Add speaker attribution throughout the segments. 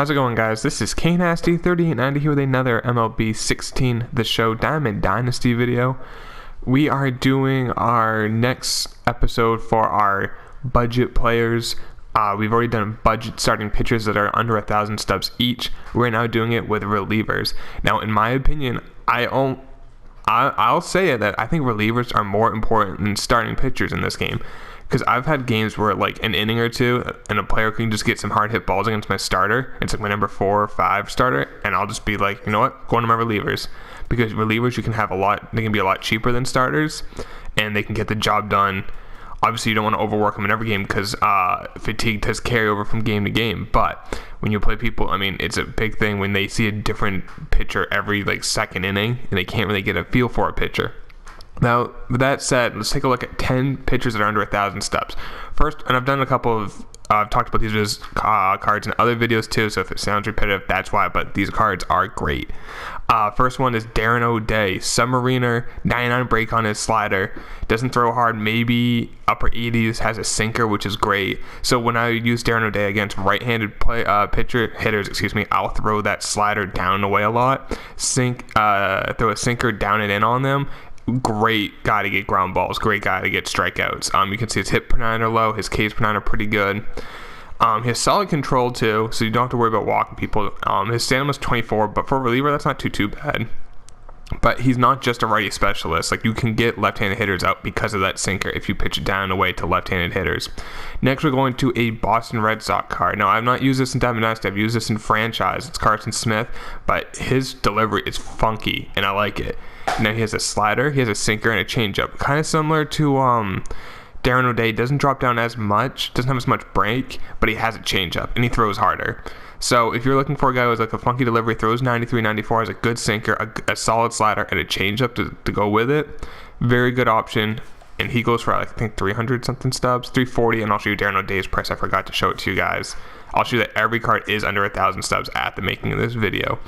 Speaker 1: How's it going, guys? This is Dynasty 3890 here with another MLB 16 The Show Diamond Dynasty video. We are doing our next episode for our budget players. We've already done budget starting pitchers that are under 1,000 stubs each. We're now doing it with relievers. Now, in my opinion, I'll say it that I think relievers are more important than starting pitchers in this game. Because I've had games where like an inning or two and a player can just get some hard hit balls against my starter. It's like my number 4 or 5 starter, and I'll just be like, you know what, going to my relievers. Because relievers, you can have they can be a lot cheaper than starters, and they can get the job done. Obviously, you don't want to overwork them in every game because fatigue does carry over from game to game. But when you play people, I mean, it's a big thing when they see a different pitcher every like second inning, and they can't really get a feel for a pitcher. Now, with that said, let's take a look at 10 pitchers that are under 1,000 stubs. First, and I've done a couple of, I've talked about these cards in other videos too, so if it sounds repetitive, that's why, but these cards are great. First one is Darren O'Day, submariner, 99 break on his slider, doesn't throw hard, maybe upper 80s, has a sinker, which is great. So when I use Darren O'Day against right-handed hitters, I'll throw that slider down and away a lot, throw a sinker down and in on them. Great guy to get ground balls, great guy to get strikeouts. You can see his hit per 9 are low, his Ks per 9 are pretty good. He has solid control too, so you don't have to worry about walking people. His stamina's 24, but for a reliever, that's not too bad. But he's not just a righty specialist. Like, you can get left-handed hitters out because of that sinker if you pitch it down and away to left-handed hitters. Next, we're going to a Boston Red Sox card. Now, I've not used this in Diamond Dynasty. I've used this in Franchise. It's Carson Smith, but his delivery is funky, and I like it. Now, he has a slider, he has a sinker, and a changeup. Kind of similar to Darren O'Day. Doesn't drop down as much, doesn't have as much break, but he has a changeup, and he throws harder. So if you're looking for a guy who has like a funky delivery, throws 93, 94, has a good sinker, a solid slider, and a changeup to go with it, very good option. And he goes for, I think, 300 something stubs, 340, and I'll show you Darren O'Day's price. I forgot to show it to you guys. I'll show you that every card is under 1,000 stubs at the making of this video.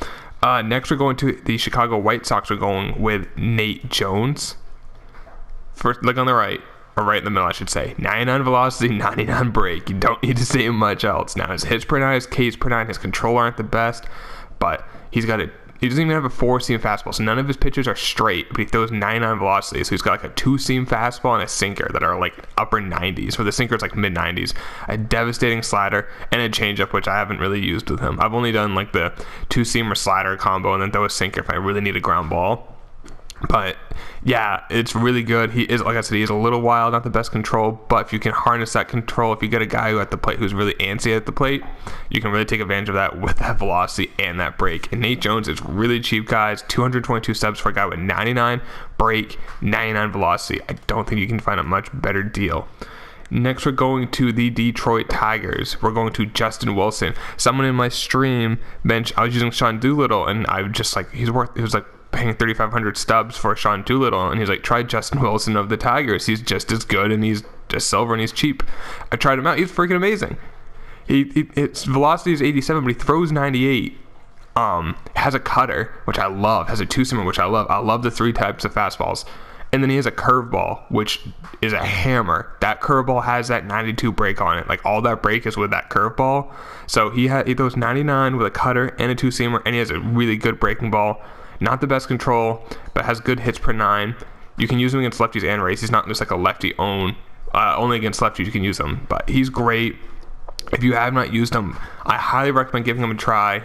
Speaker 1: Next, we're going to the Chicago White Sox. We're going with Nate Jones. First, look on the right. Or right in the middle, I should say. 99 velocity, 99 break. You don't need to say much else. Now, his hits per 9, his Ks per 9, his control aren't the best, but he doesn't even have a 4-seam fastball, so none of his pitches are straight, but he throws 99 velocity, so he's got like a 2-seam fastball and a sinker that are like upper 90s, or the sinker is like mid 90s, a devastating slider, and a changeup, which I haven't really used with him. I've only done like the 2-seamer slider combo and then throw a sinker if I really need a ground ball. But yeah, it's really good. He is, like I said, he's a little wild, not the best control, but if you can harness that control, if you get a guy who at the plate who's really antsy at the plate, you can really take advantage of that with that velocity and that break. And Nate Jones is really cheap, guys. 222 subs for a guy with 99 break, 99 velocity. I don't think you can find a much better deal. Next, we're going to the Detroit Tigers. We're going to Justin Wilson. Someone in my stream bench, I was using Sean Doolittle, and I was just like, it was like paying 3,500 stubs for Sean Doolittle, and he's like, try Justin Wilson of the Tigers. He's just as good, and he's just silver, and he's cheap. I tried him out. He's freaking amazing. His velocity is 87, but he throws 98. Has a cutter, which I love. Has a 2-seamer, which I love. I love the 3 types of fastballs. And then he has a curveball, which is a hammer. That curveball has that 92 break on it. Like, all that break is with that curveball. So he throws 99 with a cutter and a 2-seamer, and he has a really good breaking ball. Not the best control, but has good hits per 9. You can use him against lefties and righties. He's not just like a lefty only against lefties you can use him. But he's great. If you have not used him, I highly recommend giving him a try.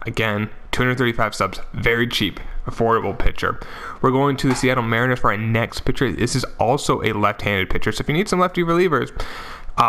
Speaker 1: Again, 235 subs, very cheap, affordable pitcher. We're going to the Seattle Mariners for our next pitcher. This is also a left-handed pitcher, so if you need some lefty relievers,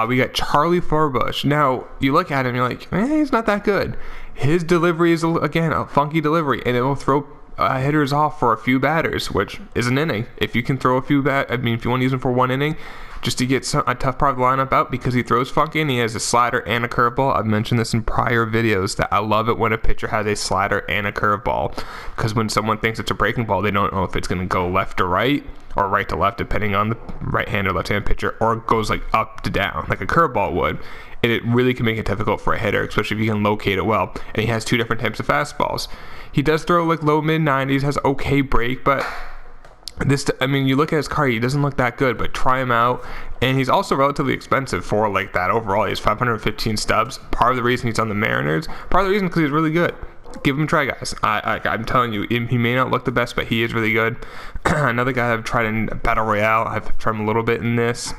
Speaker 1: we got Charlie Forbush. Now, you look at him, you're like, he's not that good. His delivery is, again, a funky delivery, and it will throw hitters off for a few batters, which is an inning. If you can throw a few if you want to use him for 1 inning, just to get a tough part of the lineup out, because he throws funky and he has a slider and a curveball. I've mentioned this in prior videos that I love it when a pitcher has a slider and a curveball, because when someone thinks it's a breaking ball, they don't know if it's going to go left to right or right to left, depending on the right-hand or left-hand pitcher, or it goes like up to down, like a curveball would. And it really can make it difficult for a hitter, especially if you can locate it well. And he has 2 different types of fastballs. He does throw like low mid 90s, has okay break, but I mean, you look at his card, he doesn't look that good, but try him out. And he's also relatively expensive for like that overall. He has 515 stubs. Part of the reason he's on the Mariners, part of the reason because he's really good. Give him a try, guys. I'm telling you, he may not look the best, but he is really good. Another guy I've tried in Battle Royale, I've tried him a little bit in this,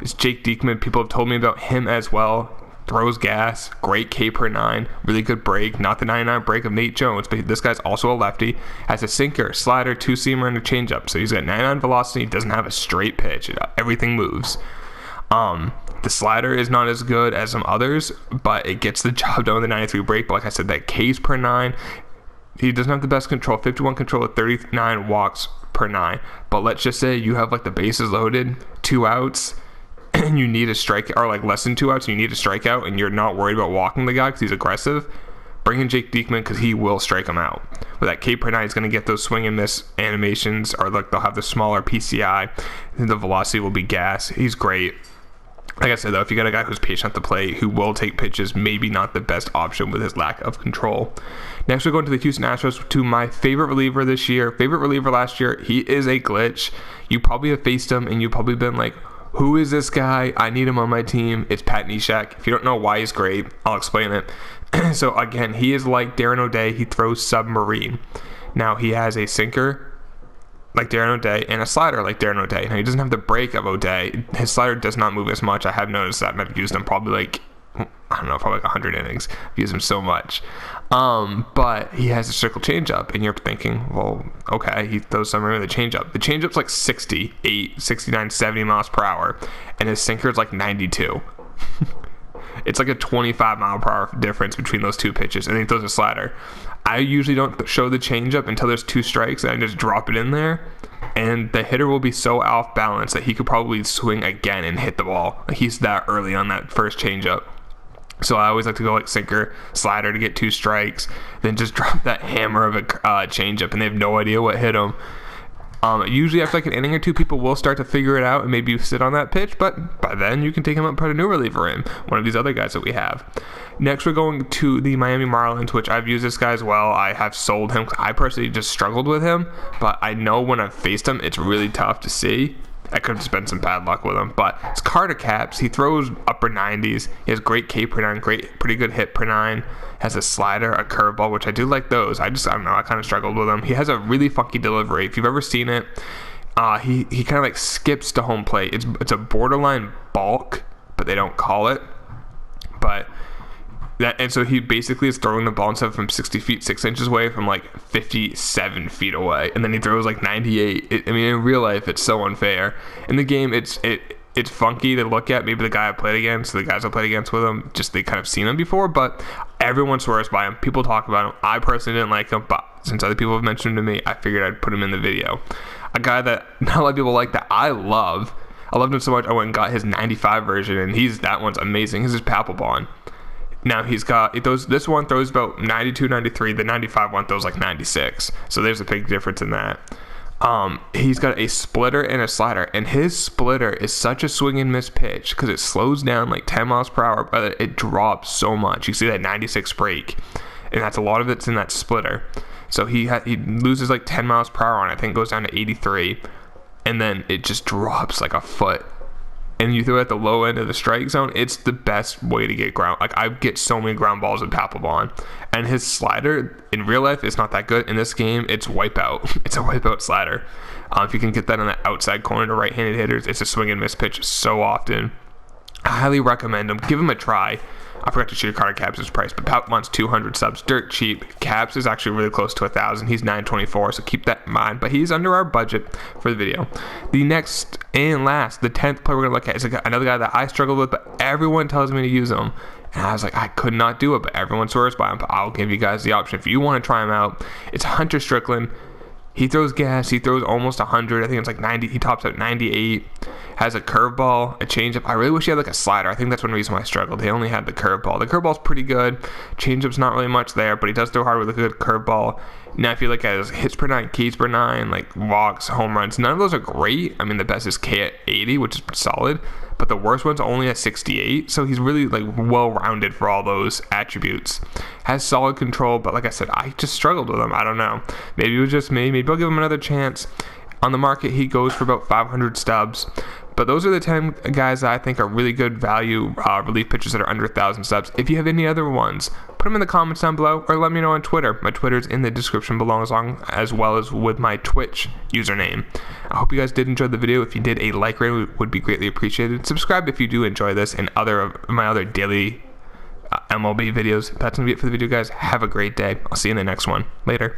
Speaker 1: is Jake Diekman. People have told me about him as well. Throws gas, great K per 9, really good break, not the 99 break of Nate Jones, but this guy's also a lefty, has a sinker, slider, two-seamer, and a changeup. So he's got 99 velocity, doesn't have a straight pitch, everything moves. The slider is not as good as some others, but it gets the job done with the 93 break. But like I said, that K's per 9, he doesn't have the best control, 51 control with 39 walks per 9. But let's just say you have like the bases loaded, 2 outs, and you need a strike, or like less than 2 outs, and you need a strikeout, and you're not worried about walking the guy because he's aggressive. Bring in Jake Diekman because he will strike him out. With that K per 9, he's going to get those swing and miss animations, or like they'll have the smaller PCI, and the velocity will be gas. He's great. Like I said, though, if you got a guy who's patient at the plate, who will take pitches, maybe not the best option with his lack of control. Next, we're going to the Houston Astros, to my favorite reliever this year. Favorite reliever last year. He is a glitch. You probably have faced him, and you've probably been like, who is this guy? I need him on my team. It's Pat Neshek. If you don't know why he's great, I'll explain it. So, again, he is like Darren O'Day. He throws submarine. Now, he has a sinker like Darren O'Day and a slider like Darren O'Day. Now, he doesn't have the break of O'Day. His slider does not move as much. I have noticed that, and I've used him probably like, I don't know, probably like 100 innings. I've used him so much. But he has a circle changeup, and you're thinking, well, okay, he throws somewhere with a changeup. The changeup's like 68, 69, 70 miles per hour, and his sinker's like 92. It's like a 25 mile per hour difference between those two pitches, and he throws a slider. I usually don't show the changeup until there's 2 strikes, and I just drop it in there, and the hitter will be so off balance that he could probably swing again and hit the ball. He's that early on that first changeup. So I always like to go like sinker, slider to get 2 strikes, then just drop that hammer of a changeup, and they have no idea what hit them. Usually after like an inning or 2, people will start to figure it out and maybe sit on that pitch, but by then you can take him up and put a new reliever in, one of these other guys that we have. Next, we're going to the Miami Marlins, which I've used this guy as well. I have sold him. I personally just struggled with him, but I know when I've faced him, it's really tough to see. I could have just been some bad luck with him, but it's Carter Caps. He throws upper 90s. He has great K per 9, pretty good hit per 9. Has a slider, a curveball, which I do like those. I don't know. I kind of struggled with him. He has a really funky delivery. If you've ever seen it, he kind of like skips to home plate. It's a borderline balk, but they don't call it. But that, and so he basically is throwing the ball instead of from 60 feet 6 inches away, from like 57 feet away, and then he throws like 98. I mean, in real life, it's so unfair. In the game, it's funky to look at. Maybe the guy I played against, the guys I played against with him, just they kind of seen him before, but everyone swears by him. People talk about him. I personally didn't like him, but since other people have mentioned him to me, I figured I'd put him in the video. A guy that not a lot of people like that I love. I loved him so much I went and got his 95 version, and that one's amazing. His is Papelbon. Now this one throws about 92, 93. The 95 one throws like 96. So there's a big difference in that. He's got a splitter and a slider, and his splitter is such a swing and miss pitch because it slows down like 10 miles per hour, but it drops so much. You see that 96 break, and that's a lot of it's in that splitter. So he loses like 10 miles per hour on it. I think it goes down to 83, and then it just drops like a foot. And you throw it at the low end of the strike zone, it's the best way to get ground. Like, I get so many ground balls with Papelbon. And his slider, in real life, is not that good. In this game, it's wipeout. It's a wipeout slider. If you can get that on the outside corner to right-handed hitters, it's a swing and miss pitch so often. I highly recommend him. Give him a try. I forgot to show you Carter Caps' price, but Papelbon's 200 subs, dirt cheap. Caps is actually really close to 1,000. He's 924, so keep that in mind. But he's under our budget for the video. The next and last, the 10th player we're gonna look at is another guy that I struggled with, but everyone tells me to use him. And I was like, I could not do it, but everyone swears by him. But I'll give you guys the option if you want to try him out. It's Hunter Strickland. He throws gas. He throws almost 100. I think it's like 90. He tops out 98. Has a curveball, a changeup. I really wish he had like a slider. I think that's one reason why I struggled. He only had the curveball. The curveball's pretty good. Changeup's not really much there, but he does throw hard with a good curveball. Now, if you look at his hits per 9, Ks per 9, like walks, home runs, none of those are great. I mean, the best is K at 80, which is solid, but the worst one's only at 68. So he's really like well-rounded for all those attributes. Has solid control, but like I said, I just struggled with him. I don't know. Maybe it was just me. Maybe I'll give him another chance. On the market, he goes for about 500 stubs. But those are the 10 guys that I think are really good value relief pitchers that are under 1,000 stubs. If you have any other ones, put them in the comments down below, or let me know on Twitter. My Twitter's in the description below, as well as with my Twitch username. I hope you guys did enjoy the video. If you did, a like rating would be greatly appreciated. Subscribe if you do enjoy this and my other daily MLB videos. That's going to be it for the video, guys. Have a great day. I'll see you in the next one. Later.